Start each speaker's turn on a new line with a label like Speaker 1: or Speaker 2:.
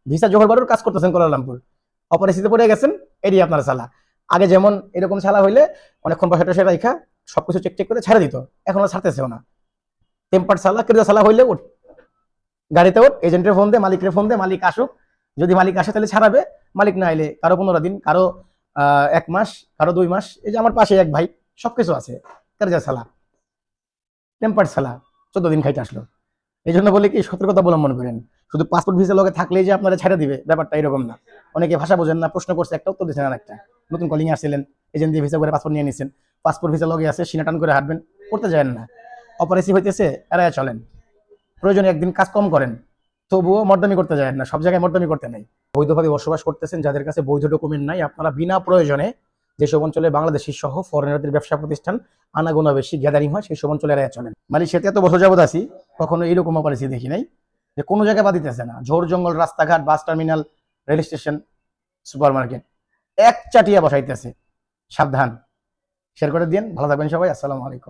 Speaker 1: Visa জোহর বারুর কাজ করতেছেন Kuala Lumpur, অপরিচিত পড়ে গেছেন, এটি আপনার চালা। আগে যেমন এরকম ছালা হইলে অনেকক্ষণ বসে টসে রাখা সবকিছু চেক চেক করে ছেড়ে দিত, এখন আর ছাড়তেছেও না। টেম্পার সালা কেরো সালা হইলে উঠ, গাড়িতে ওঠ, এজেন্টের ফোন দে, মালিকের ফোন দে, মালিক আসুক, যদি মালিক আসে তাহলে ছাড়াবে, মালিক না এলে কারো 15 দিন, কারো 1 মাস, কারো 2 মাস। এই যে আমার পাশে এক ভাই, সবকিছু আছে, কেরজা সালা, টেম্পার সালা, 14 দিন খাইতে আসলো। এই জন্য বলি কি, সতর্কতা অবলম্বন করেন। শুধু পাসপোর্ট ভিসা লগে থাকলেই যে আপনারা ছেড়ে দিবে, ব্যাপারটা এরকম না। অনেকে ভাষা বোঝেন না, প্রশ্ন করছে একটা, উত্তর দিচ্ছেন আর একটা। নতুন কলিং আসছিলেন, এজেন্ট দিয়ে ভিসা করে পাসপোর্ট নিয়ে নিচ্ছেন, পাসপোর্ট ভিসা লগে আছে, সিনা টান করে হাঁটবেন, করতে যায় না। অপারেসিভ হইতেছে, এড়ায় চলেন। প্রয়োজনে একদিন কাজ কম করেন, তবুও মর্দামি করতে যায় না, সব জায়গায় মর্দামি করতে নেই। বৈধভাবে বসবাস করতেছেন, যাদের কাছে বৈধ ডকুমেন্ট নাই, আপনারা বিনা প্রয়োজনে যেসব অঞ্চলে বাংলাদেশি সহ ফরেনারদের ব্যবসা প্রতিষ্ঠান আনাগোনা বেশি গ্যাদারিং হয়, সেই সব অঞ্চলে এড়ায় চলেন। মালয়েশিয়াতে এত বছর যাবত আছি, কখনো এইরকম অপারেসি দেখি নাই যে কোনো জায়গায় বাদ দিতেছে না। ঝোড় জঙ্গল, রাস্তাঘাট, bus terminal, rail station, super market, এক চাটিয়া বসাইতেছে। সাবধান। শেয়ার করে দিন। ভালো থাকবেন সবাই। আসসালামু আলাইকুম।